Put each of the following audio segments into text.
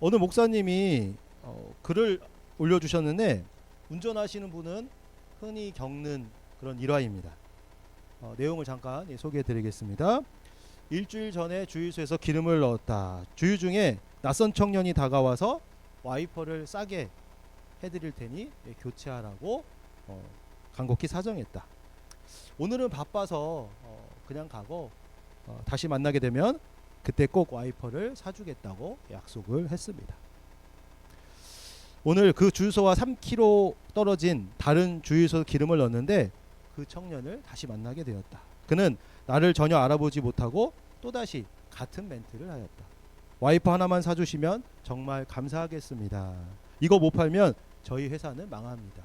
어느 목사님이 글을 올려주셨는데 운전하시는 분은 흔히 겪는 그런 일화입니다. 내용을 잠깐 소개해드리겠습니다. 일주일 전에 주유소에서 기름을 넣었다. 주유 중에 낯선 청년이 다가와서 와이퍼를 싸게 해드릴 테니 교체하라고 간곡히 사정했다. 오늘은 바빠서 그냥 가고 다시 만나게 되면 그때 꼭 와이퍼를 사주겠다고 약속을 했습니다. 오늘 그 주유소와 3km 떨어진 다른 주유소 기름을 넣었는데 그 청년을 다시 만나게 되었다. 그는 나를 전혀 알아보지 못하고 또다시 같은 멘트를 하였다. 와이퍼 하나만 사주시면 정말 감사하겠습니다. 이거 못 팔면 저희 회사는 망합니다.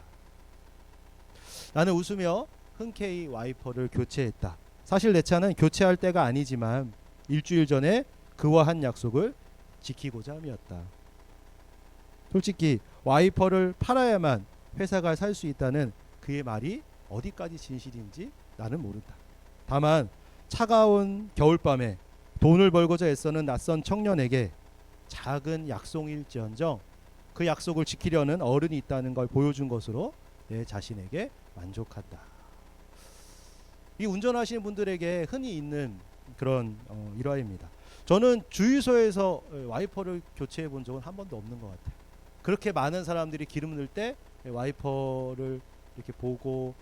나는 웃으며 흔쾌히 와이퍼를 교체했다. 사실 내 차는 교체할 때가 아니지만 일주일 전에 그와 한 약속을 지키고자 함이었다. 솔직히 와이퍼를 팔아야만 회사가 살 수 있다는 그의 말이 어디까지 진실인지 나는 모른다. 다만 차가운 겨울밤에 돈을 벌고자 애쓰는 낯선 청년에게 작은 약속일지언정 그 약속을 지키려는 어른이 있다는 걸 보여준 것으로 내 자신에게 만족한다. 이 운전하시는 분들에게 흔히 있는 그런 일화입니다. 저는 주유소에서 와이퍼를 교체해 본 적은 한 번도 없는 것 같아요. 그렇게 많은 사람들이 기름 넣을 때 와이퍼를 이렇게 보고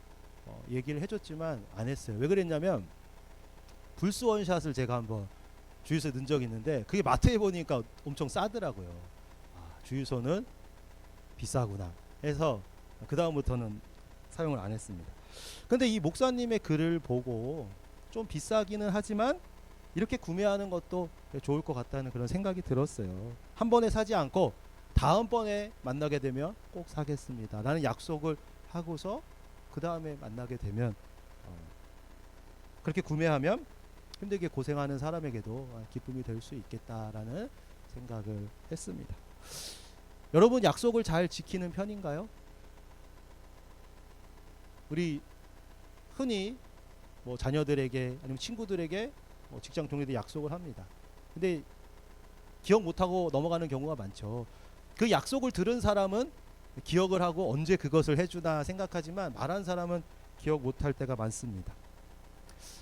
얘기를 해줬지만 안 했어요. 왜 그랬냐면 불스 원샷을 제가 한번 주유소에 넣은 적이 있는데 그게 마트에 보니까 엄청 싸더라고요. 주유소는 비싸구나 해서 그 다음부터는 사용을 안 했습니다. 근데 이 목사님의 글을 보고 좀 비싸기는 하지만 이렇게 구매하는 것도 좋을 것 같다는 그런 생각이 들었어요. 한 번에 사지 않고 다음번에 만나게 되면 꼭 사겠습니다 라는 약속을 하고서 그 다음에 만나게 되면 그렇게 구매하면 힘들게 고생하는 사람에게도 기쁨이 될 수 있겠다라는 생각을 했습니다. 여러분 약속을 잘 지키는 편인가요? 우리 흔히 뭐 자녀들에게 아니면 친구들에게 직장 동료들이 약속을 합니다. 근데 기억 못하고 넘어가는 경우가 많죠. 그 약속을 들은 사람은 기억을 하고 언제 그것을 해주나 생각하지만 말한 사람은 기억 못할 때가 많습니다.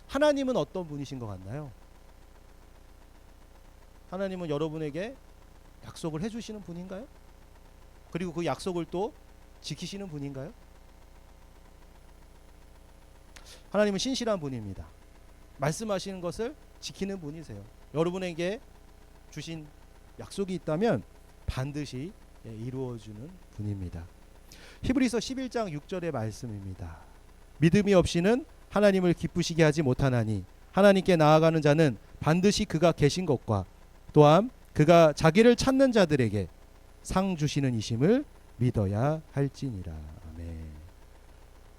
하나님은 어떤 분이신 것 같나요? 하나님은 여러분에게 약속을 해주시는 분인가요? 그리고 그 약속을 또 지키시는 분인가요? 하나님은 신실한 분입니다. 말씀하시는 것을 지키는 분이세요. 여러분에게 주신 약속이 있다면 반드시 이루어주는 분입니다. 히브리서 11장 6절의 말씀입니다. 믿음이 없이는 하나님을 기쁘시게 하지 못하나니 하나님께 나아가는 자는 반드시 그가 계신 것과 또한 그가 자기를 찾는 자들에게 상 주시는 이심을 믿어야 할지니라. 아멘.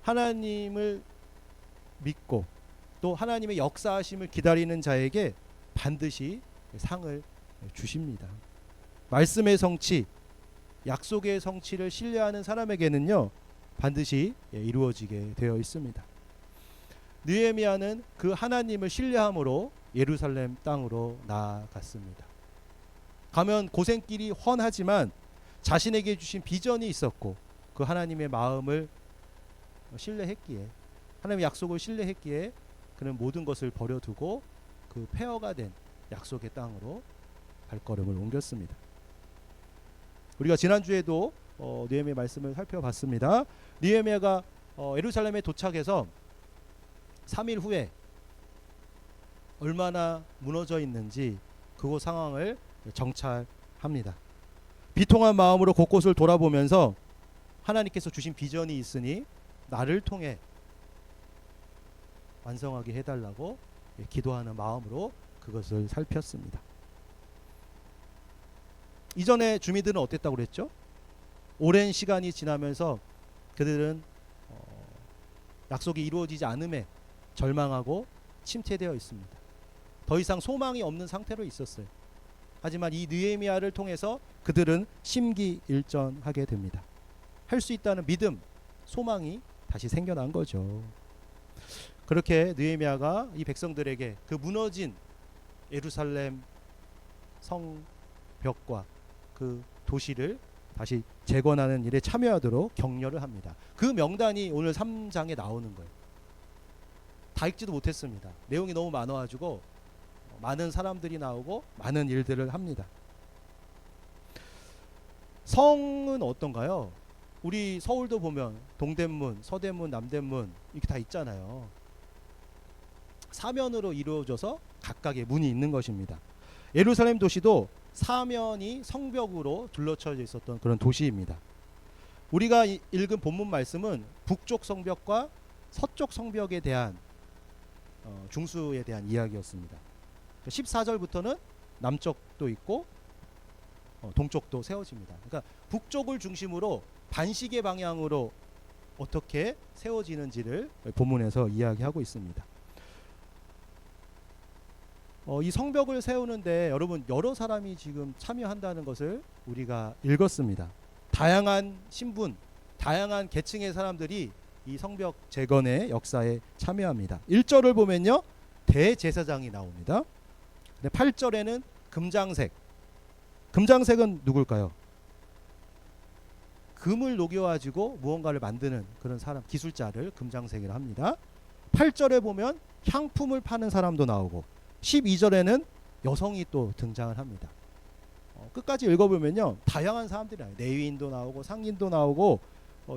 하나님을 믿고 또 하나님의 역사하심을 기다리는 자에게 반드시 상을 주십니다. 말씀의 성취, 약속의 성취를 신뢰하는 사람에게는요 반드시 이루어지게 되어 있습니다. 느헤미야는 그 하나님을 신뢰함으로 예루살렘 땅으로 나아갔습니다. 가면 고생길이 훤하지만 자신에게 주신 비전이 있었고 그 하나님의 마음을 신뢰했기에 하나님의 약속을 신뢰했기에 그는 모든 것을 버려두고 그 폐허가 된 약속의 땅으로 발걸음을 옮겼습니다. 우리가 지난주에도 느헤미야 말씀을 살펴봤습니다. 느헤미야가 예루살렘에 도착해서 3일 후에 얼마나 무너져 있는지 그곳 상황을 정찰합니다. 비통한 마음으로 곳곳을 돌아보면서 하나님께서 주신 비전이 있으니 나를 통해 완성하게 해달라고 기도하는 마음으로 그것을 살폈습니다. 이전에 주민들은 어땠다고 그랬죠? 오랜 시간이 지나면서 그들은 약속이 이루어지지 않음에 절망하고 침체되어 있습니다. 더 이상 소망이 없는 상태로 있었어요. 하지만 이 느헤미야를 통해서 그들은 심기일전하게 됩니다. 할 수 있다는 믿음, 소망이 다시 생겨난 거죠. 그렇게 느헤미야가 이 백성들에게 그 무너진 예루살렘 성벽과 그 도시를 다시 재건하는 일에 참여하도록 격려를 합니다. 그 명단이 오늘 3장에 나오는 거예요. 다 읽지도 못했습니다. 내용이 너무 많아가지고 많은 사람들이 나오고 많은 일들을 합니다. 성은 어떤가요? 우리 서울도 보면 동대문, 서대문, 남대문 이렇게 다 있잖아요. 사면으로 이루어져서 각각의 문이 있는 것입니다. 예루살렘 도시도 사면이 성벽으로 둘러쳐져 있었던 그런 도시입니다. 우리가 읽은 본문 말씀은 북쪽 성벽과 서쪽 성벽에 대한 중수에 대한 이야기였습니다. 14절부터는 남쪽도 있고 동쪽도 세워집니다. 그러니까 북쪽을 중심으로 반시계 방향으로 어떻게 세워지는지를 본문에서 이야기하고 있습니다. 이 성벽을 세우는데 여러분 여러 사람이 지금 참여한다는 것을 우리가 읽었습니다. 다양한 신분, 다양한 계층의 사람들이 이 성벽 재건의 역사에 참여합니다. 1절을 보면요, 대제사장이 나옵니다. 8절에는 금장색. 금장색은 누굴까요? 금을 녹여가지고 무언가를 만드는 그런 사람, 기술자를 금장색이라 합니다. 8절에 보면 향품을 파는 사람도 나오고 12절에는 여성이 또 등장을 합니다. 끝까지 읽어보면요, 다양한 사람들이 나와요. 레위인도 나오고 상인도 나오고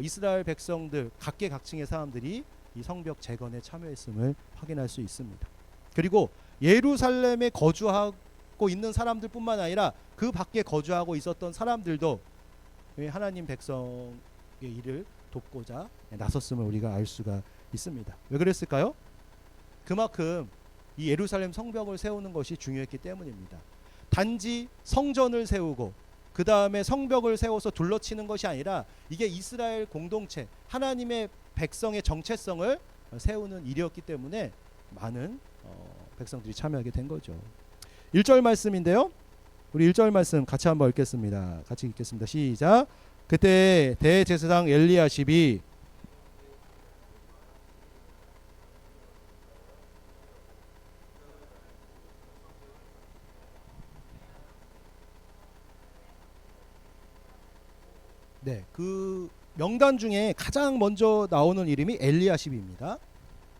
이스라엘 백성들 각계각층의 사람들이 이 성벽 재건에 참여했음을 확인할 수 있습니다. 그리고 예루살렘에 거주하고 있는 사람들뿐만 아니라 그 밖에 거주하고 있었던 사람들도 하나님 백성의 일을 돕고자 나섰음을 우리가 알 수가 있습니다. 왜 그랬을까요? 그만큼 이 예루살렘 성벽을 세우는 것이 중요했기 때문입니다. 단지 성전을 세우고 그 다음에 성벽을 세워서 둘러치는 것이 아니라 이게 이스라엘 공동체, 하나님의 백성의 정체성을 세우는 일이었기 때문에 많은 백성들이 참여하게 된 거죠. 1절 말씀인데요, 우리 1절 말씀 같이 한번 읽겠습니다. 같이 읽겠습니다. 시작. 그때 대제사장 엘리야십이 그 명단 중에 가장 먼저 나오는 이름이 엘리야십입니다.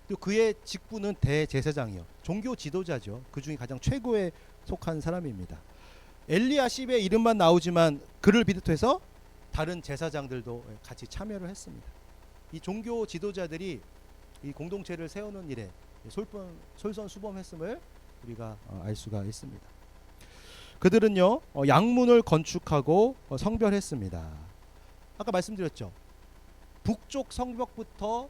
또 그의 직분은 대제사장이요, 종교 지도자죠. 그 중에 가장 최고에 속한 사람입니다. 엘리야십의 이름만 나오지만 그를 비롯해서 다른 제사장들도 같이 참여를 했습니다. 이 종교 지도자들이 이 공동체를 세우는 일에 솔선수범했음을 우리가 알 수가 있습니다. 그들은요, 양문을 건축하고 성별했습니다. 아까 말씀드렸죠. 북쪽 성벽부터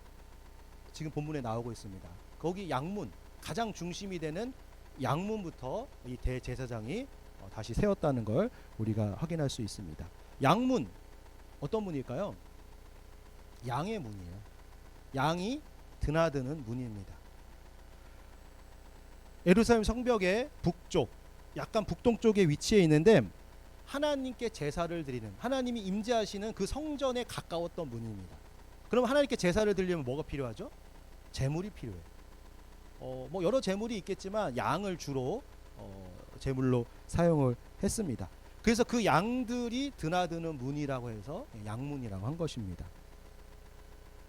지금 본문에 나오고 있습니다. 거기 양문, 가장 중심이 되는 양문부터 이 대제사장이 다시 세웠다는 걸 우리가 확인할 수 있습니다. 양문, 어떤 문일까요? 양의 문이에요. 양이 드나드는 문입니다. 예루살렘 성벽의 북쪽, 약간 북동쪽에 위치해 있는데 하나님께 제사를 드리는, 하나님이 임재하시는 그 성전에 가까웠던 문입니다. 그럼 하나님께 제사를 드리려면 뭐가 필요하죠? 제물이 필요해요. 뭐 여러 제물이 있겠지만 양을 주로 제물로 사용을 했습니다. 그래서 그 양들이 드나드는 문이라고 해서 양문이라고 한 것입니다.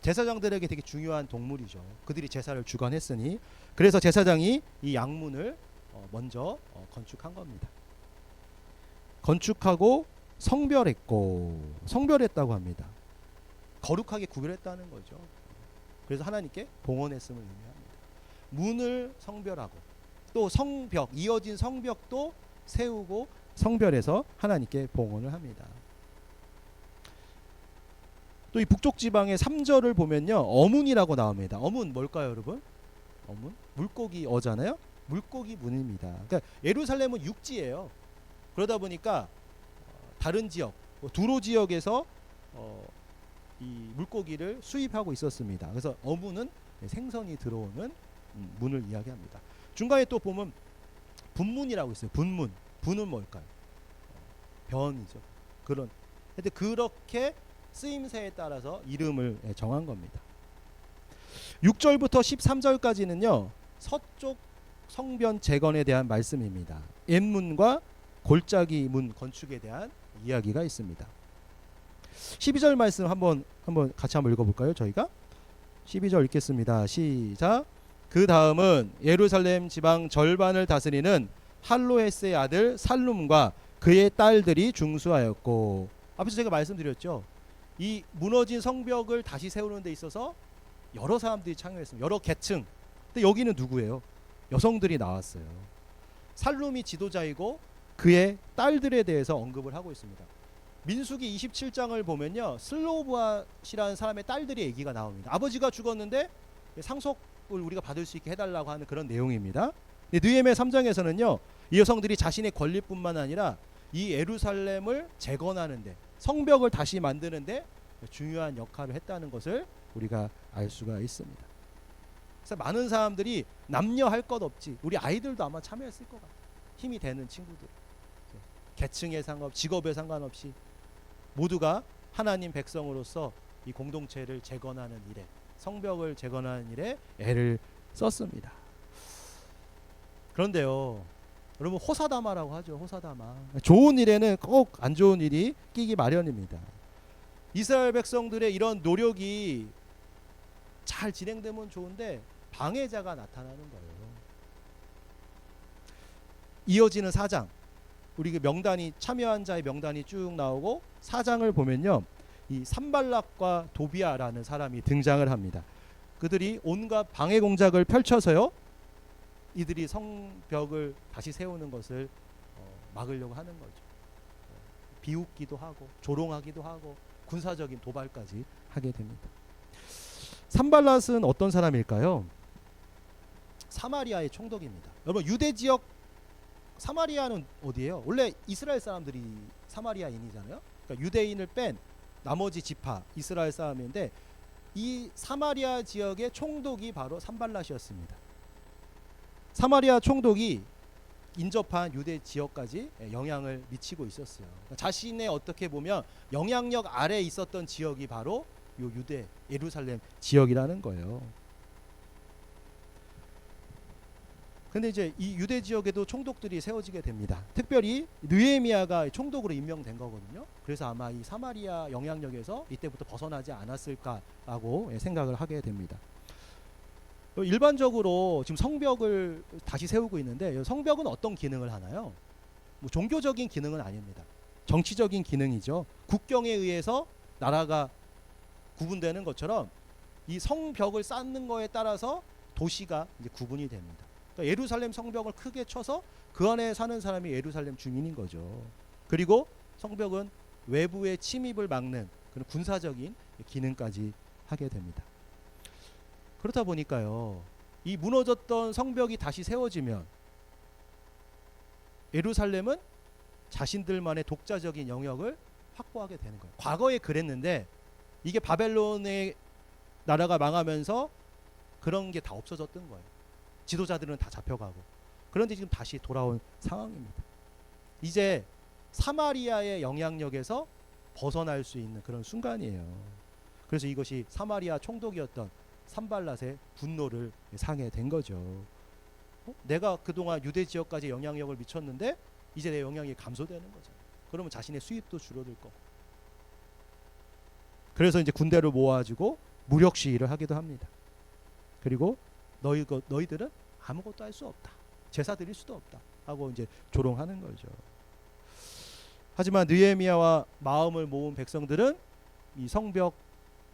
제사장들에게 되게 중요한 동물이죠. 그들이 제사를 주관했으니, 그래서 제사장이 이 양문을 먼저 건축한 겁니다. 건축하고 성별했다고 합니다. 거룩하게 구별했다는 거죠. 그래서 하나님께 봉헌했음을 의미합니다. 문을 성별하고 또 성벽, 이어진 성벽도 세우고 성별해서 하나님께 봉헌을 합니다. 또 이 북쪽 지방의 3절을 보면요, 어문이라고 나옵니다. 어문 뭘까요, 여러분? 어문? 물고기 어잖아요. 물고기 문입니다. 그러니까 예루살렘은 육지예요. 그러다 보니까 다른 지역, 두로 지역에서 이 물고기를 수입하고 있었습니다. 그래서 어문은 생선이 들어오는 문을 이야기합니다. 중간에 또 보면 분문이라고 있어요. 분문. 분은 뭘까요? 변이죠. 근데 그렇게 쓰임새에 따라서 이름을 정한 겁니다. 6절부터 13절까지는요, 서쪽 성변 재건에 대한 말씀입니다. 옛문과 골짜기 문 건축에 대한 이야기가 있습니다. 12절 말씀 한번 같이 한번 읽어볼까요? 저희가 12절 읽겠습니다. 시작. 그 다음은 예루살렘 지방 절반을 다스리는 할로헤스의 아들 살룸과 그의 딸들이 중수하였고, 앞에서 제가 말씀드렸죠. 이 무너진 성벽을 다시 세우는 데 있어서 여러 사람들이 참여했습니다. 여러 계층. 근데 여기는 누구예요? 여성들이 나왔어요. 살룸이 지도자이고 그의 딸들에 대해서 언급을 하고 있습니다. 민수기 27장을 보면요, 슬로보앗이라는 사람의 딸들의 얘기가 나옵니다. 아버지가 죽었는데 상속을 우리가 받을 수 있게 해달라고 하는 그런 내용입니다. 느헤미야 3장에서는요, 이 여성들이 자신의 권리뿐만 아니라 이 예루살렘을 재건하는데, 성벽을 다시 만드는데 중요한 역할을 했다는 것을 우리가 알 수가 있습니다. 그래서 많은 사람들이 남녀 할 것 없지, 우리 아이들도 아마 참여했을 것 같아요. 힘이 되는 친구들, 계층에 상관없이, 직업에 상관없이 모두가 하나님 백성으로서 이 공동체를 재건하는 일에, 성벽을 재건하는 일에 애를 썼습니다. 그런데요, 여러분, 호사다마라고 하죠. 호사다마. 좋은 일에는 꼭 안 좋은 일이 끼기 마련입니다. 이스라엘 백성들의 이런 노력이 잘 진행되면 좋은데 방해자가 나타나는 거예요. 이어지는 4장, 우리 그 명단이, 참여한 자의 명단이 쭉 나오고 4장을 보면요, 이 산발락과 도비아라는 사람이 등장을 합니다. 그들이 온갖 방해 공작을 펼쳐서요, 이들이 성벽을 다시 세우는 것을 막으려고 하는 거죠. 비웃기도 하고 조롱하기도 하고 군사적인 도발까지 하게 됩니다. 산발랏은 어떤 사람일까요? 사마리아의 총독입니다. 여러분, 유대 지역, 사마리아는 어디예요? 원래 이스라엘 사람들이 사마리아인이잖아요. 그러니까 유대인을 뺀 나머지 지파 이스라엘 사람인데, 이 사마리아 지역의 총독이 바로 산발랏이었습니다. 사마리아 총독이 인접한 유대 지역까지 영향을 미치고 있었어요. 그러니까 자신의 어떻게 보면 영향력 아래에 있었던 지역이 바로 요 유대 예루살렘 지역이라는 거예요. 근데 이제 이 유대 지역에도 총독들이 세워지게 됩니다. 특별히 느헤미야가 총독으로 임명된 거거든요. 그래서 아마 이 사마리아 영향력에서 이때부터 벗어나지 않았을까라고 생각을 하게 됩니다. 일반적으로 지금 성벽을 다시 세우고 있는데, 성벽은 어떤 기능을 하나요? 뭐 종교적인 기능은 아닙니다. 정치적인 기능이죠. 국경에 의해서 나라가 구분되는 것처럼 이 성벽을 쌓는 거에 따라서 도시가 이제 구분이 됩니다. 그러니까 예루살렘 성벽을 크게 쳐서 그 안에 사는 사람이 예루살렘 주민인 거죠. 그리고 성벽은 외부의 침입을 막는 그런 군사적인 기능까지 하게 됩니다. 그렇다 보니까요, 이 무너졌던 성벽이 다시 세워지면 예루살렘은 자신들만의 독자적인 영역을 확보하게 되는 거예요. 과거에 그랬는데 이게 바벨론의 나라가 망하면서 그런 게 다 없어졌던 거예요. 지도자들은 다 잡혀가고. 그런데 지금 다시 돌아온 상황입니다. 이제 사마리아의 영향력에서 벗어날 수 있는 그런 순간이에요. 그래서 이것이 사마리아 총독이었던 산발랏의 분노를 상해 된 거죠. 내가 그동안 유대 지역까지 영향력을 미쳤는데 이제 내 영향이 감소되는 거죠. 그러면 자신의 수입도 줄어들 거고. 그래서 이제 군대를 모아가지고 무력 시위를 하기도 합니다. 그리고 너희들은 아무것도 할 수 없다, 제사 드릴 수도 없다 하고 이제 조롱하는 거죠. 하지만 느헤미야와 마음을 모은 백성들은 이 성벽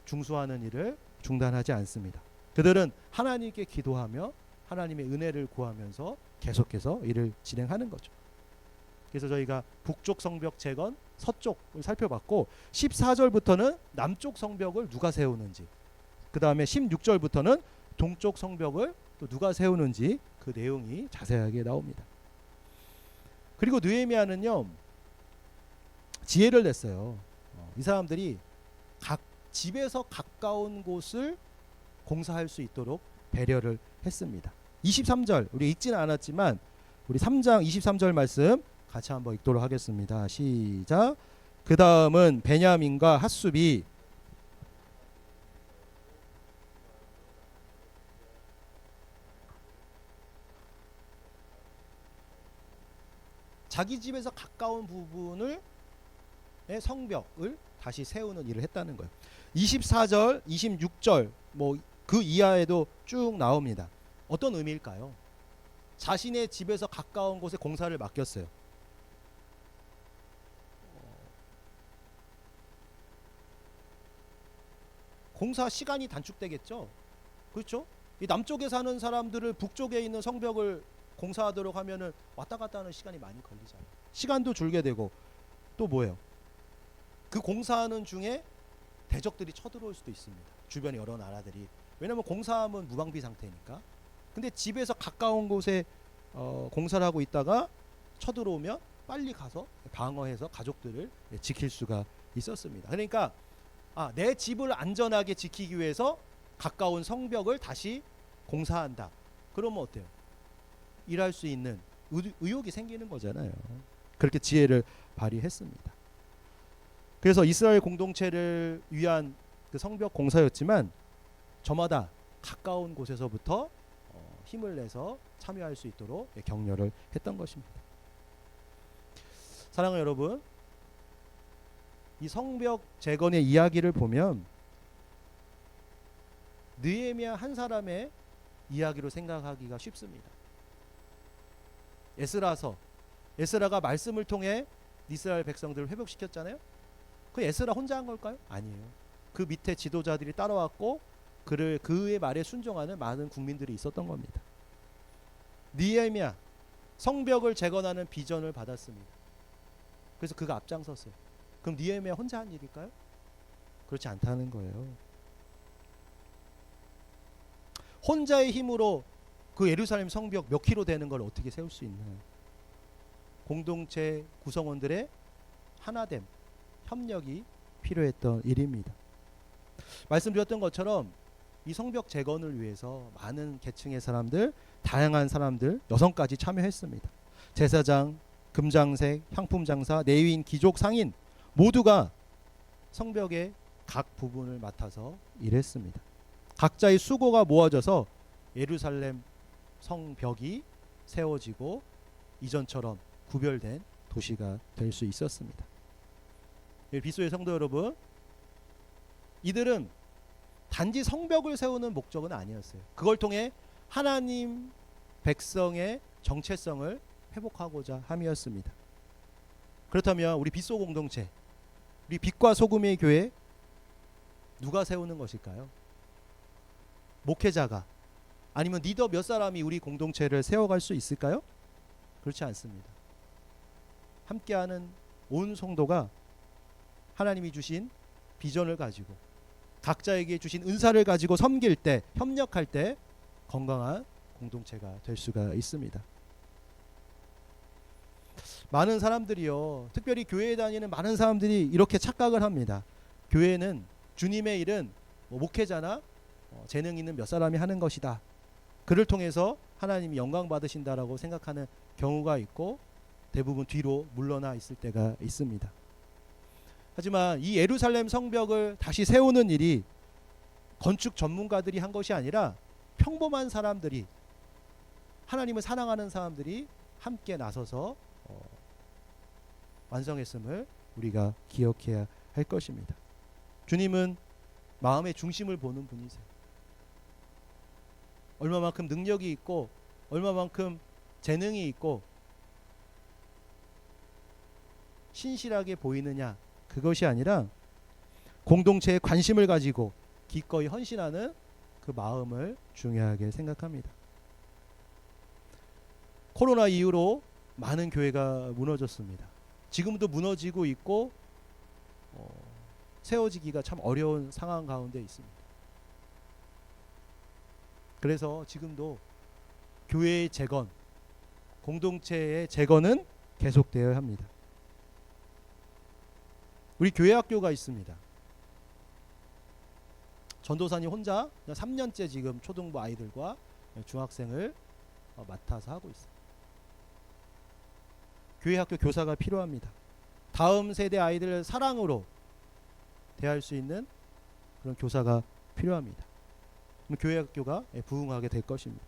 중수하는 일을 중단하지 않습니다. 그들은 하나님께 기도하며 하나님의 은혜를 구하면서 계속해서 일을 진행하는 거죠. 그래서 저희가 북쪽 성벽 재건, 서쪽을 살펴봤고 14절부터는 남쪽 성벽을 누가 세우는지, 그 다음에 16절부터는 동쪽 성벽을 또 누가 세우는지 그 내용이 자세하게 나옵니다. 그리고 느헤미야는요, 지혜를 냈어요. 이 사람들이 각 집에서 가까운 곳을 공사할 수 있도록 배려를 했습니다. 23절 우리 읽지는 않았지만 우리 3장 23절 말씀 같이 한번 읽도록 하겠습니다. 시작. 그 다음은 베냐민과 핫숲이 자기 집에서 가까운 부분을 성벽을 다시 세우는 일을 했다는 거예요. 24절, 26절 뭐 그 이하에도 쭉 나옵니다. 어떤 의미일까요? 자신의 집에서 가까운 곳에 공사를 맡겼어요. 공사 시간이 단축되겠죠. 그렇죠? 이 남쪽에 사는 사람들을 북쪽에 있는 성벽을 공사하도록 하면은 왔다 갔다 하는 시간이 많이 걸리잖아요. 시간도 줄게 되고 또 뭐예요? 그 공사하는 중에 대적들이 쳐들어올 수도 있습니다. 주변 여러 나라들이. 왜냐하면 공사하면 무방비 상태니까. 근데 집에서 가까운 곳에 공사를 하고 있다가 쳐들어오면 빨리 가서 방어해서 가족들을 지킬 수가 있었습니다. 그러니까 내 집을 안전하게 지키기 위해서 가까운 성벽을 다시 공사한다. 그러면 어때요? 일할 수 있는 의욕이 생기는 거잖아요. 그렇게 지혜를 발휘했습니다. 그래서 이스라엘 공동체를 위한 그 성벽 공사였지만 저마다 가까운 곳에서부터 힘을 내서 참여할 수 있도록 격려를 했던 것입니다. 사랑하는 여러분, 이 성벽 재건의 이야기를 보면 느헤미야 한 사람의 이야기로 생각하기가 쉽습니다. 에스라가 말씀을 통해 이스라엘 백성들을 회복시켰잖아요. 그 에스라 혼자 한 걸까요? 아니에요. 그 밑에 지도자들이 따라왔고 그의 말에 순종하는 많은 국민들이 있었던 겁니다. 느헤미야 성벽을 재건하는 비전을 받았습니다. 그래서 그가 앞장섰어요. 그럼 느헤미야 혼자 한 일일까요? 그렇지 않다는 거예요. 혼자의 힘으로 그 예루살렘 성벽 몇 킬로 되는 걸 어떻게 세울 수 있나요? 공동체 구성원들의 하나됨, 협력이 필요했던 일입니다. 말씀드렸던 것처럼 이 성벽 재건을 위해서 많은 계층의 사람들, 다양한 사람들, 여성까지 참여했습니다. 제사장, 금장색, 향품장사, 레위인, 귀족, 상인 모두가 성벽의 각 부분을 맡아서 일했습니다. 각자의 수고가 모아져서 예루살렘 성벽이 세워지고 이전처럼 구별된 도시가 될 수 있었습니다. 빗소의 성도 여러분, 이들은 단지 성벽을 세우는 목적은 아니었어요. 그걸 통해 하나님 백성의 정체성을 회복하고자 함이었습니다. 그렇다면 우리 빗소 공동체, 우리 빛과 소금의 교회 누가 세우는 것일까요? 목회자가 아니면 리더 몇 사람이 우리 공동체를 세워갈 수 있을까요? 그렇지 않습니다. 함께하는 온 성도가 하나님이 주신 비전을 가지고 각자에게 주신 은사를 가지고 섬길 때, 협력할 때 건강한 공동체가 될 수가 있습니다. 많은 사람들이요, 특별히 교회에 다니는 많은 사람들이 이렇게 착각을 합니다. 교회는 주님의 일은 목회자나 재능 있는 몇 사람이 하는 것이다. 그를 통해서 하나님이 영광 받으신다라고 생각하는 경우가 있고 대부분 뒤로 물러나 있을 때가 있습니다. 하지만 이 예루살렘 성벽을 다시 세우는 일이 건축 전문가들이 한 것이 아니라 평범한 사람들이, 하나님을 사랑하는 사람들이 함께 나서서 완성했음을 우리가 기억해야 할 것입니다. 주님은 마음의 중심을 보는 분이세요. 얼마만큼 능력이 있고 얼마만큼 재능이 있고 신실하게 보이느냐, 그것이 아니라 공동체에 관심을 가지고 기꺼이 헌신하는 그 마음을 중요하게 생각합니다. 코로나 이후로 많은 교회가 무너졌습니다. 지금도 무너지고 있고 세워지기가 참 어려운 상황 가운데 있습니다. 그래서 지금도 교회의 재건, 공동체의 재건은 계속되어야 합니다. 우리 교회 학교가 있습니다. 전도사님 혼자 3년째 지금 초등부 아이들과 중학생을 맡아서 하고 있습니다. 교회 학교 교사가 필요합니다. 다음 세대 아이들을 사랑으로 대할 수 있는 그런 교사가 필요합니다. 교회 학교가 부흥하게 될 것입니다.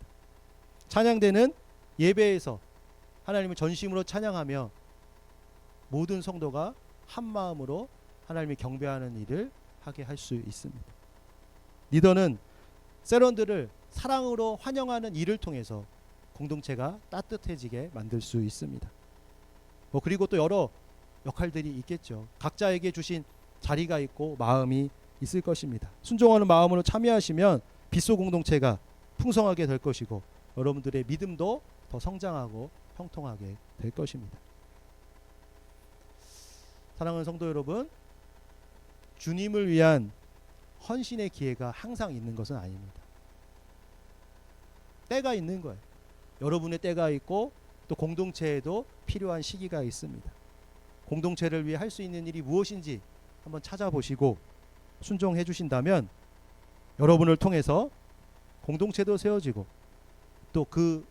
찬양대는 예배에서 하나님을 전심으로 찬양하며 모든 성도가 한 마음으로 하나님을 경배하는 일을 하게 할 수 있습니다. 리더는 세런들을 사랑으로 환영하는 일을 통해서 공동체가 따뜻해지게 만들 수 있습니다. 그리고 또 여러 역할들이 있겠죠. 각자에게 주신 자리가 있고 마음이 있을 것입니다. 순종하는 마음으로 참여하시면 빗소 공동체가 풍성하게 될 것이고 여러분들의 믿음도 더 성장하고 형통하게 될 것입니다. 사랑하는 성도 여러분, 주님을 위한 헌신의 기회가 항상 있는 것은 아닙니다. 때가 있는 거예요. 여러분의 때가 있고 또 공동체에도 필요한 시기가 있습니다. 공동체를 위해 할 수 있는 일이 무엇인지 한번 찾아보시고 순종해 주신다면 여러분을 통해서 공동체도 세워지고 또 그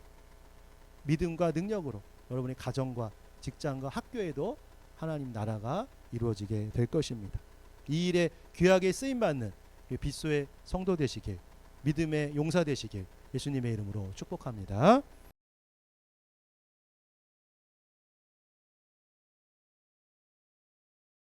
믿음과 능력으로 여러분의 가정과 직장과 학교에도 하나님 나라가 이루어지게 될 것입니다. 이 일에 귀하게 쓰임받는 빗소의 성도 되시길, 믿음의 용사 되시길 예수님의 이름으로 축복합니다.